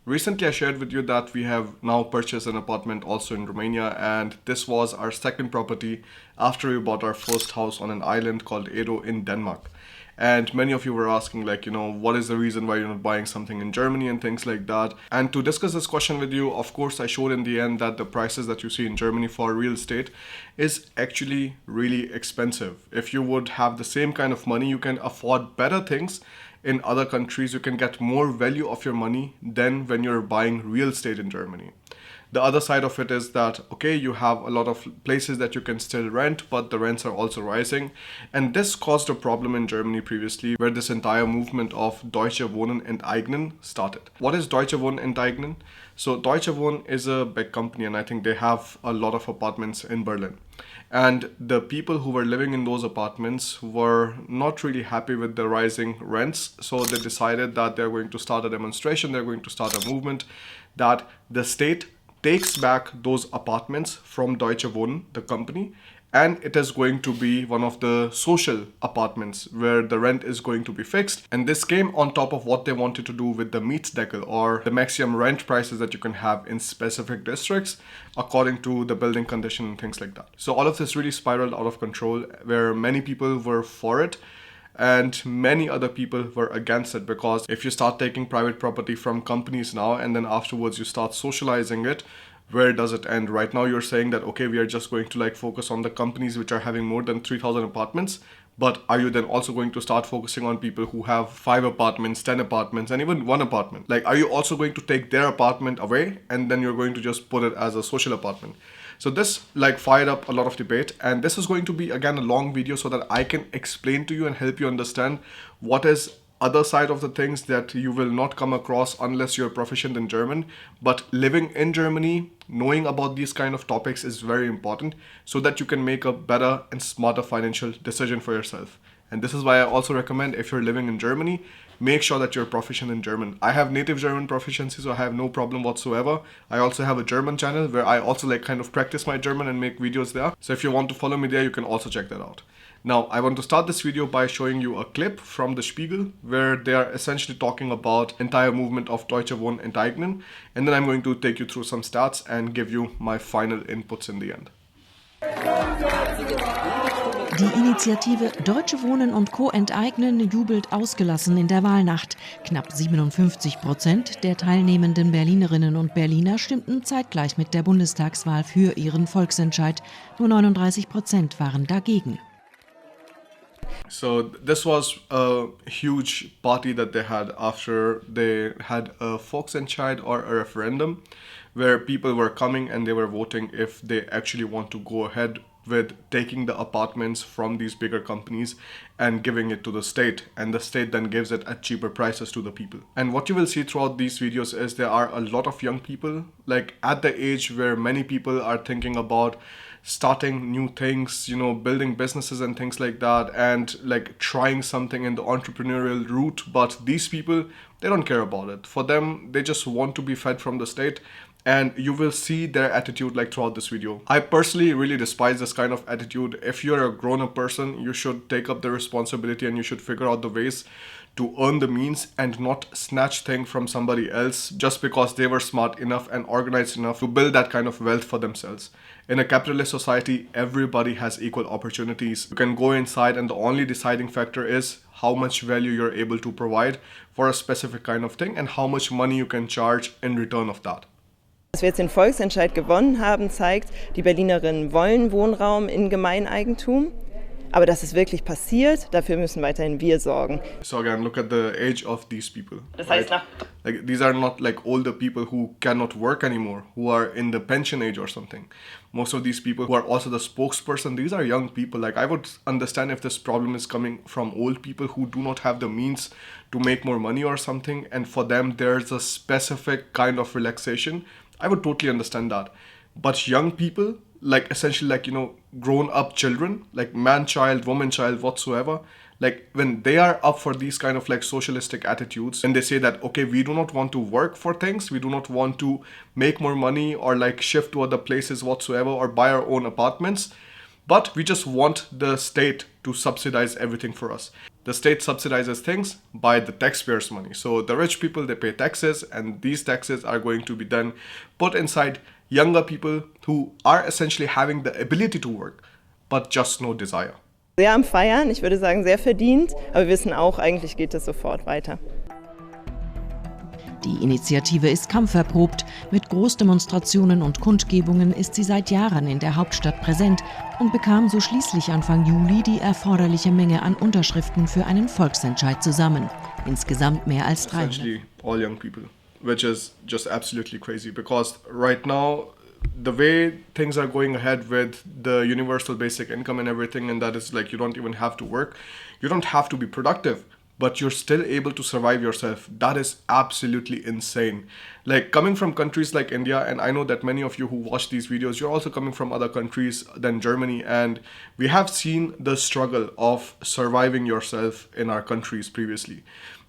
Recently, I shared with you that we have now purchased an apartment also in Romania, and this was our second property after we bought our first house on an island called Edo in Denmark. And many of you were asking, what is the reason why you're not buying something in Germany and things like that. And to discuss this question with you, of course, I showed in the end that the prices that you see in Germany for real estate is actually really expensive. If you would have the same kind of money, you can afford better things in other countries. You can get more value of your money than when you're buying real estate in Germany. The other side of it is that, okay, you have a lot of places that you can still rent, but the rents are also rising. And this caused a problem in Germany previously, where this entire movement of Deutsche Wohnen enteignen started. What is Deutsche Wohnen enteignen? So Deutsche Wohnen is a big company, and I think they have a lot of apartments in Berlin. And the people who were living in those apartments were not really happy with the rising rents. So they decided that they're going to start a demonstration, they're going to start a movement that the state takes back those apartments from Deutsche Wohnen, the company, and it is going to be one of the social apartments where the rent is going to be fixed. And this came on top of what they wanted to do with the Mietdeckel, or the maximum rent prices that you can have in specific districts according to the building condition and things like that. So all of this really spiraled out of control, where many people were for it and many other people were against it, because if you start taking private property from companies now and then afterwards you start socializing it, where does it end? Right now you're saying that, okay, we are just going to focus on the companies which are having more than 3,000 apartments. But are you then also going to start focusing on people who have 5 apartments, 10 apartments, and even 1 apartment? Are you also going to take their apartment away and then you're going to just put it as a social apartment? So this fired up a lot of debate, and this is going to be again a long video so that I can explain to you and help you understand what is other side of the things that you will not come across unless you're proficient in German. But living in Germany, knowing about these kind of topics is very important so that you can make a better and smarter financial decision for yourself. And this is why I also recommend, if you're living in Germany, make sure that you're proficient in German. I have native German proficiency, so I have no problem whatsoever. I also have a German channel where I also practice my German and make videos there. So if you want to follow me there, you can also check that out. Now, I want to start this video by showing you a clip from the Spiegel, where they are essentially talking about entire movement of Deutsche Wohnen enteignen. And then I'm going to take you through some stats and give you my final inputs in the end. Die Initiative Deutsche Wohnen und Co. enteignen jubelt ausgelassen in der Wahlnacht. Knapp 57% der teilnehmenden Berlinerinnen und Berliner stimmten zeitgleich mit der Bundestagswahl für ihren Volksentscheid. Nur 39% waren dagegen. So this was a huge party that they had after they had a Volksentscheid or a referendum, where people were coming and they were voting if they actually want to go ahead with taking the apartments from these bigger companies and giving it to the state, and the state then gives it at cheaper prices to the people. And what you will see throughout these videos is there are a lot of young people, at the age where many people are thinking about starting new things, building businesses and things like that, and trying something in the entrepreneurial route. But these people, they don't care about it. For them, they just want to be fed from the state. And you will see their attitude throughout this video. I personally really despise this kind of attitude. If you're a grown-up person, you should take up the responsibility and you should figure out the ways to earn the means and not snatch things from somebody else just because they were smart enough and organized enough to build that kind of wealth for themselves. In a capitalist society, everybody has equal opportunities. You can go inside and the only deciding factor is how much value you're able to provide for a specific kind of thing and how much money you can charge in return of that. Dass wir jetzt den Volksentscheid gewonnen haben, zeigt, die Berlinerinnen wollen Wohnraum in Gemeineigentum. Aber dass es wirklich passiert, dafür müssen weiterhin wir sorgen. So again, look at the age of these people. Das heißt, these are not older people who cannot work anymore, who are in the pension age or something. Most of these people who are also the spokesperson, these are young people. I would understand if this problem is coming from old people who do not have the means to make more money or something, and for them there's a specific kind of relaxation. I would totally understand that. But young people, essentially grown up children, man child, woman child, whatsoever, when they are up for these kind of socialistic attitudes, and they say that, okay, we do not want to work for things, we do not want to make more money or shift to other places whatsoever or buy our own apartments, but we just want the state to subsidize everything for us. The state subsidizes things by the taxpayers' money. So the rich people, they pay taxes, and these taxes are going to be then put inside younger people who are essentially having the ability to work, but just no desire. Sehr am Feiern, ich würde sagen sehr verdient, aber wir wissen auch, eigentlich geht es sofort weiter. Die Initiative ist kampferprobt. Mit Großdemonstrationen und Kundgebungen ist sie seit Jahren in der Hauptstadt präsent und bekam so schließlich Anfang Juli die erforderliche Menge an Unterschriften für einen Volksentscheid zusammen. Insgesamt mehr als 300. Essentially all young people, which is just absolutely crazy because right now the way things are going ahead with the universal basic income and everything, and that is like you don't even have to work, you don't have to be productive, but you're still able to survive yourself. That is absolutely insane. Like coming from countries like India, and I know that many of you who watch these videos, you're also coming from other countries than Germany, and we have seen the struggle of surviving yourself in our countries previously.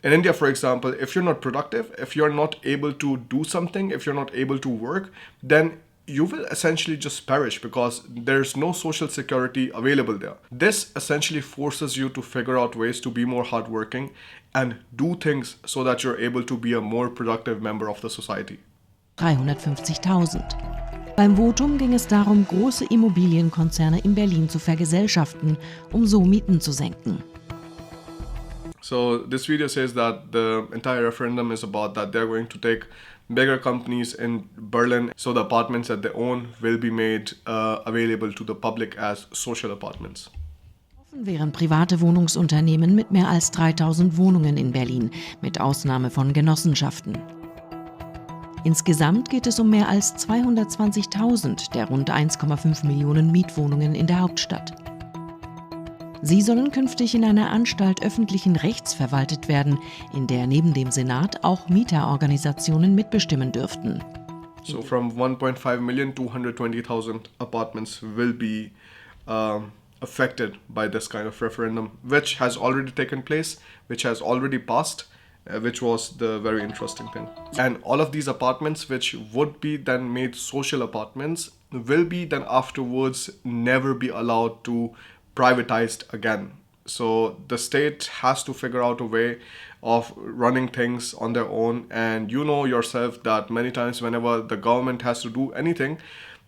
In India, for example, if you're not productive, if you're not able to do something, if you're not able to work, then you will essentially just perish because there's no social security available there. This essentially forces you to figure out ways to be more hardworking and do things so that you're able to be a more productive member of the society. 350.000. Beim Votum ging es darum, große Immobilienkonzerne in Berlin zu vergesellschaften, so Mieten zu senken. So this video says that the entire referendum is about that they're going to take bigger companies in Berlin, so the apartments that they own will be made available to the public as social apartments. Wären private Wohnungsunternehmen mit mehr als 3.000 Wohnungen in Berlin, mit Ausnahme von Genossenschaften. Insgesamt geht es um mehr als 220.000 der rund 1,5 Millionen Mietwohnungen in der Hauptstadt. Sie sollen künftig in einer Anstalt öffentlichen Rechts verwaltet werden, in der neben dem Senat auch Mieterorganisationen mitbestimmen dürften. So from 1.5 million, 220,000 apartments will be affected by this kind of referendum, which has already taken place, which has already passed, which was the very interesting thing. And all of these apartments, which would be then made social apartments, will be then afterwards never be allowed to privatized again. So the state has to figure out a way of running things on their own, and you know yourself that many times whenever the government has to do anything,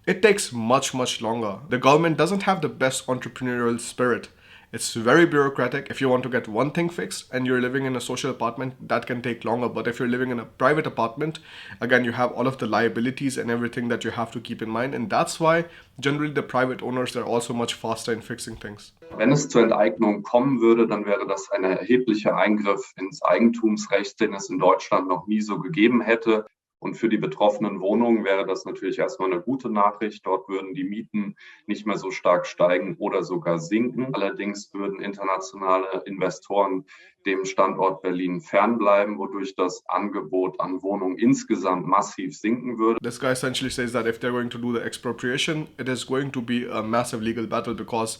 it takes much longer. The government doesn't have the best entrepreneurial spirit. It's very bureaucratic. If you want to get one thing fixed and you're living in a social apartment, that can take longer. But if you're living in a private apartment, again, you have all of the liabilities and everything that you have to keep in mind. And that's why generally the private owners are also much faster in fixing things. Wenn es zur Enteignung kommen würde, dann wäre das ein erheblicher Eingriff ins Eigentumsrecht, den es in Deutschland noch nie so gegeben hätte. Und für die betroffenen Wohnungen wäre das natürlich erstmal eine gute Nachricht. Dort würden die Mieten nicht mehr so stark steigen oder sogar sinken. Allerdings würden internationale Investoren dem Standort Berlin fernbleiben, wodurch das Angebot an Wohnungen insgesamt massiv sinken würde. This guy essentially says that if they're going to do the expropriation, it is going to be a massive legal battle because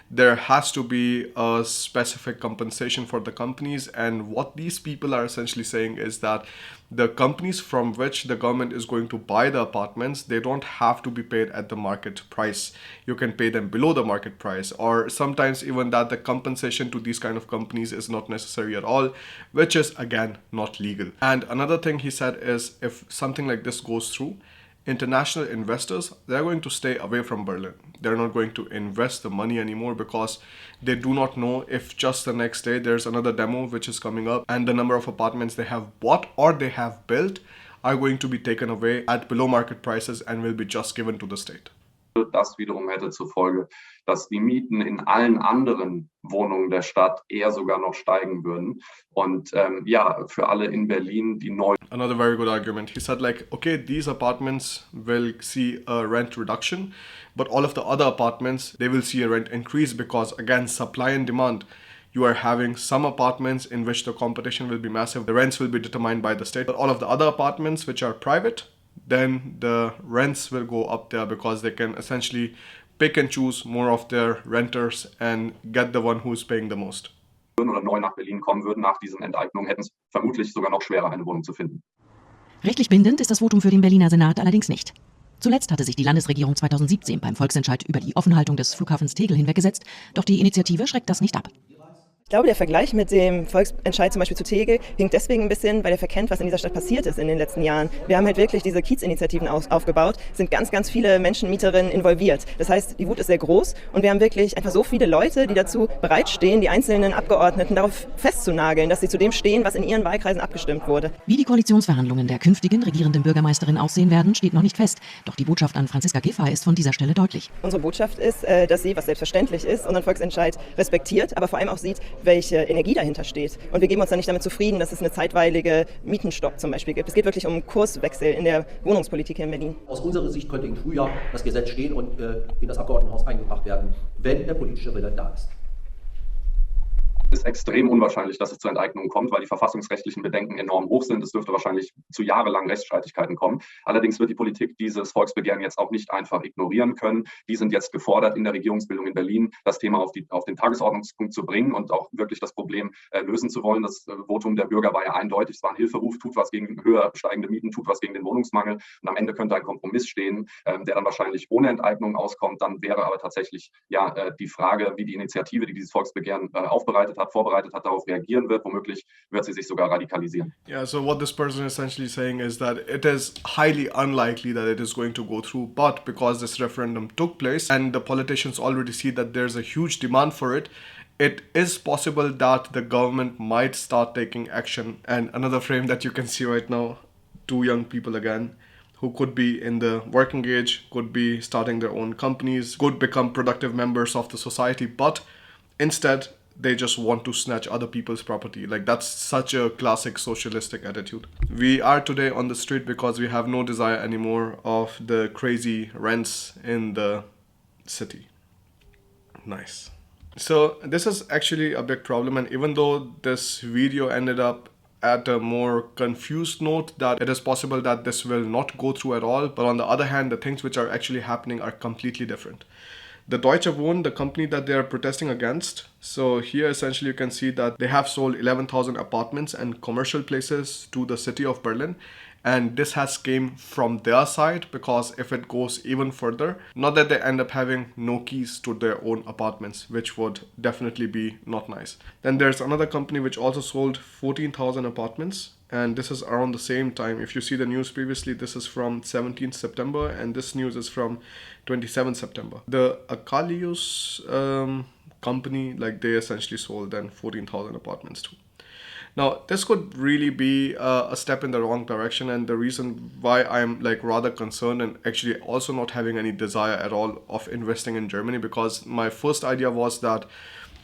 there has to be a specific compensation for the companies. And what these people are essentially saying is that the companies from which the government is going to buy the apartments, they don't have to be paid at the market price. You can pay them below the market price, or sometimes even that the compensation to these kind of companies is not necessary at all, which is again not legal. And another thing he said is if something like this goes through, international investors, they're going to stay away from Berlin. They're not going to invest the money anymore because they do not know if just the next day there's another demo which is coming up and the number of apartments they have bought or they have built are going to be taken away at below market prices and will be just given to the state. Das wiederum hätte zur Folge, dass die Mieten in allen anderen Wohnungen der Stadt eher sogar noch steigen würden. Und für alle in Berlin, die neu. Another very good argument. He said like, okay, these apartments will see a rent reduction, but all of the other apartments, they will see a rent increase because again, supply and demand. You are having some apartments in which the competition will be massive. The rents will be determined by the state. But all of the other apartments which are private, then the rents will go up there because they can essentially pick and choose more of their renters and get the one who is paying the most. Oder neu nach Berlin kommen würden nach diesen Enteignungen, hätten es vermutlich sogar noch schwerer, eine Wohnung zu finden. Rechtlich bindend ist das Votum für den Berliner Senat allerdings nicht. Zuletzt hatte sich die Landesregierung 2017 beim Volksentscheid über die Offenhaltung des Flughafens Tegel hinweggesetzt, doch die Initiative schreckt das nicht ab. Ich glaube, der Vergleich mit dem Volksentscheid zum Beispiel zu Tegel hinkt deswegen ein bisschen, weil er verkennt, was in dieser Stadt passiert ist in den letzten Jahren. Wir haben halt wirklich diese Kiezinitiativen aufgebaut, sind ganz, ganz viele Menschen, Mieterinnen involviert. Das heißt, die Wut ist sehr groß und wir haben wirklich einfach so viele Leute, die dazu bereitstehen, die einzelnen Abgeordneten darauf festzunageln, dass sie zu dem stehen, was in ihren Wahlkreisen abgestimmt wurde. Wie die Koalitionsverhandlungen der künftigen regierenden Bürgermeisterin aussehen werden, steht noch nicht fest. Doch die Botschaft an Franziska Giffey ist von dieser Stelle deutlich. Unsere Botschaft ist, dass sie, was selbstverständlich ist, unseren Volksentscheid respektiert, aber vor allem auch sieht, welche Energie dahinter steht. Und wir geben uns dann nicht damit zufrieden, dass es eine zeitweilige Mietenstopp zum Beispiel gibt. Es geht wirklich um Kurswechsel in der Wohnungspolitik hier in Berlin. Aus unserer Sicht könnte im Frühjahr das Gesetz stehen und in das Abgeordnetenhaus eingebracht werden, wenn der politische Wille da ist. Es ist extrem unwahrscheinlich, dass es zu Enteignungen kommt, weil die verfassungsrechtlichen Bedenken enorm hoch sind. Es dürfte wahrscheinlich zu jahrelangen Rechtsstreitigkeiten kommen. Allerdings wird die Politik dieses Volksbegehren jetzt auch nicht einfach ignorieren können. Die sind jetzt gefordert, in der Regierungsbildung in Berlin das Thema auf den Tagesordnungspunkt zu bringen und auch wirklich das Problem lösen zu wollen. Das Votum der Bürger war ja eindeutig. Es war ein Hilferuf, tut was gegen höher steigende Mieten, tut was gegen den Wohnungsmangel. Und am Ende könnte ein Kompromiss stehen, der dann wahrscheinlich ohne Enteignung auskommt. Dann wäre aber tatsächlich die Frage, wie die Initiative, die dieses Volksbegehren vorbereitet hat, darauf reagieren wird. Womöglich wird sie sich sogar radikalisieren. Yeah, so what this person is essentially saying is that it is highly unlikely that it is going to go through, but because this referendum took place and the politicians already see that there's a huge demand for it, it is possible that the government might start taking action. And another frame that you can see right now, two young people again, who could be in the working age, could be starting their own companies, could become productive members of the society, but instead they just want to snatch other people's property. Like, that's such a classic socialistic attitude. We are today on the street because we have no desire anymore of the crazy rents in the city. Nice. So this is actually a big problem, and even though this video ended up at a more confused note that it is possible that this will not go through at all, but on the other hand, the things which are actually happening are completely different. The Deutsche Wohnen, the company that they are protesting against, so here essentially you can see that they have sold 11,000 apartments and commercial places to the city of Berlin, and this has came from their side, because if it goes even further, not that they end up having no keys to their own apartments, which would definitely be not nice. Then there's another company which also sold 14,000 apartments, and this is around the same time. If you see the news previously, this is from 17th September and this news is from 27th September. The Akalius company, like, they essentially sold then 14,000 apartments too. Now, this could really be a step in the wrong direction, and the reason why I'm like rather concerned and actually also not having any desire at all of investing in Germany, because my first idea was that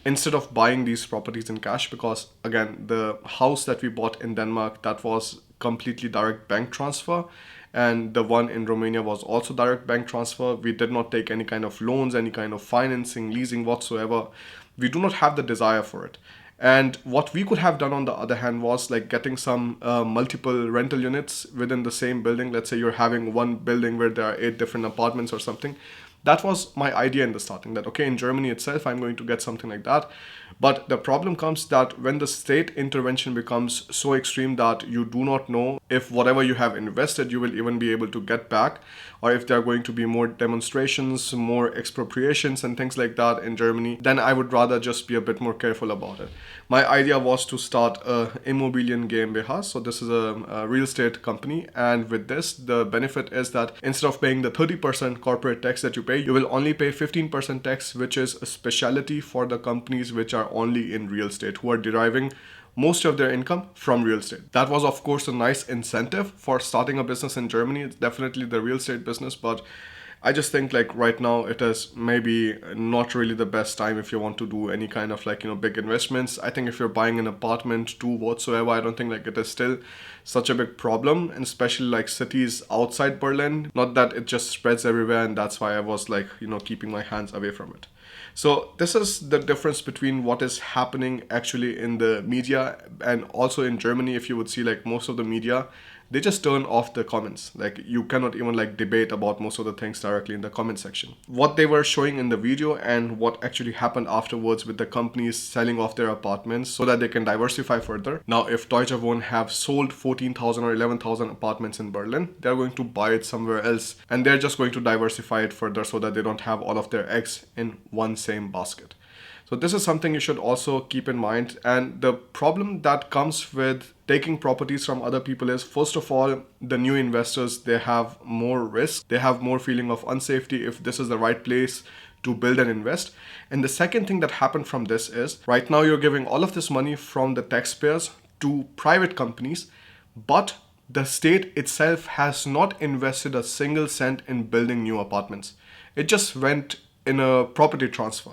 instead of buying these properties in cash, because again, the house that we bought in Denmark, that was completely direct bank transfer, and the one in Romania was also direct bank transfer. We did not take any kind of loans, any kind of financing, leasing whatsoever. We do not have the desire for it. And what we could have done on the other hand was like getting some multiple rental units within the same building. Let's say you're having one building where there are 8 different apartments or something. That was my idea in the starting, that okay, in Germany itself, I'm going to get something like that. But the problem comes that when the state intervention becomes so extreme that you do not know if whatever you have invested, you will even be able to get back, or if there are going to be more demonstrations, more expropriations and things like that in Germany, then I would rather just be a bit more careful about it. My idea was to start a Immobilien GmbH. So this is a real estate company. And with this, the benefit is that instead of paying the 30% corporate tax that you pay, you will only pay 15% tax, which is a specialty for the companies which are only in real estate, who are deriving most of their income from real estate. That was, of course, a nice incentive for starting a business in Germany. It's definitely the real estate business, but I just think like right now it is maybe not really the best time if you want to do any kind of like, big investments. I think if you're buying an apartment too whatsoever, I don't think like it is still such a big problem, and especially like cities outside Berlin. Not that it just spreads everywhere, and that's why I was like, keeping my hands away from it. So this is the difference between what is happening actually in the media, and also in Germany, if you would see like most of the media, they just turn off the comments. Like, you cannot even like debate about most of the things directly in the comment section. What they were showing in the video and what actually happened afterwards with the companies selling off their apartments so that they can diversify further. Now, if Deutsche Wohnen have sold 14,000 or 11,000 apartments in Berlin, they're going to buy it somewhere else, and they're just going to diversify it further so that they don't have all of their eggs in one same basket. So this is something you should also keep in mind. And the problem that comes with taking properties from other people is, first of all, the new investors, they have more risk. They have more feeling of unsafety if this is the right place to build and invest. And the second thing that happened from this is, right now you're giving all of this money from the taxpayers to private companies, but the state itself has not invested a single cent in building new apartments. It just went in a property transfer,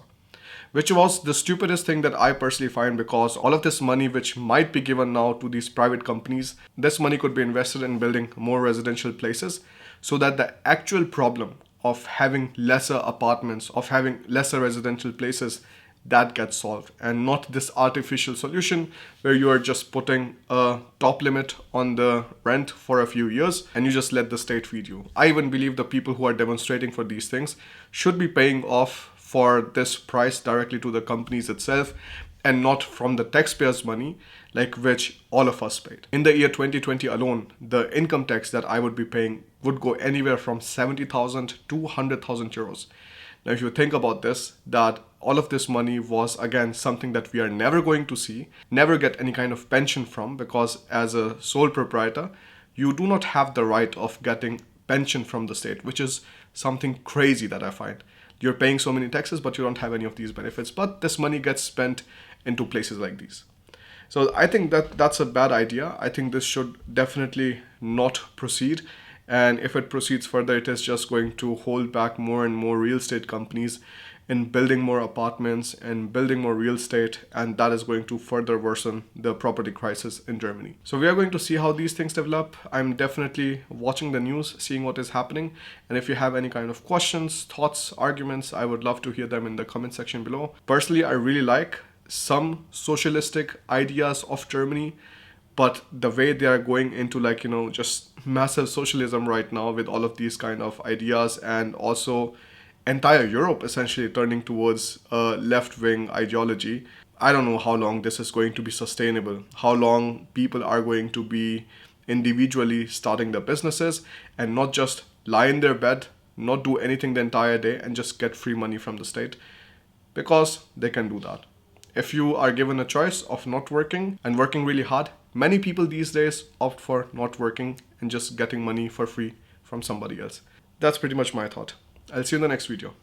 which was the stupidest thing that I personally find, because all of this money which might be given now to these private companies, this money could be invested in building more residential places, so that the actual problem of having lesser apartments, of having lesser residential places, that gets solved, and not this artificial solution where you are just putting a top limit on the rent for a few years and you just let the state feed you. I even believe the people who are demonstrating for these things should be paying off for this price directly to the companies itself, and not from the taxpayers' money, like which all of us paid. In the year 2020 alone, the income tax that I would be paying would go anywhere from 70,000 to 100,000 euros. Now, if you think about this, that all of this money was, again, something that we are never going to see, never get any kind of pension from, because as a sole proprietor, you do not have the right of getting pension from the state, which is something crazy that I find. You're paying so many taxes, but you don't have any of these benefits. But this money gets spent into places like these. So I think that that's a bad idea. I think this should definitely not proceed. And if it proceeds further, it is just going to hold back more and more real estate companies in building more apartments and building more real estate. And that is going to further worsen the property crisis in Germany. So we are going to see how these things develop. I'm definitely watching the news, seeing what is happening. And if you have any kind of questions, thoughts, arguments, I would love to hear them in the comment section below. Personally, I really like some socialistic ideas of Germany, but the way they are going into just massive socialism right now with all of these kind of ideas, and also entire Europe essentially turning towards a left-wing ideology. I don't know how long this is going to be sustainable, how long people are going to be individually starting their businesses and not just lie in their bed, not do anything the entire day and just get free money from the state, because they can do that. If you are given a choice of not working and working really hard, many people these days opt for not working and just getting money for free from somebody else. That's pretty much my thought. I'll see you in the next video.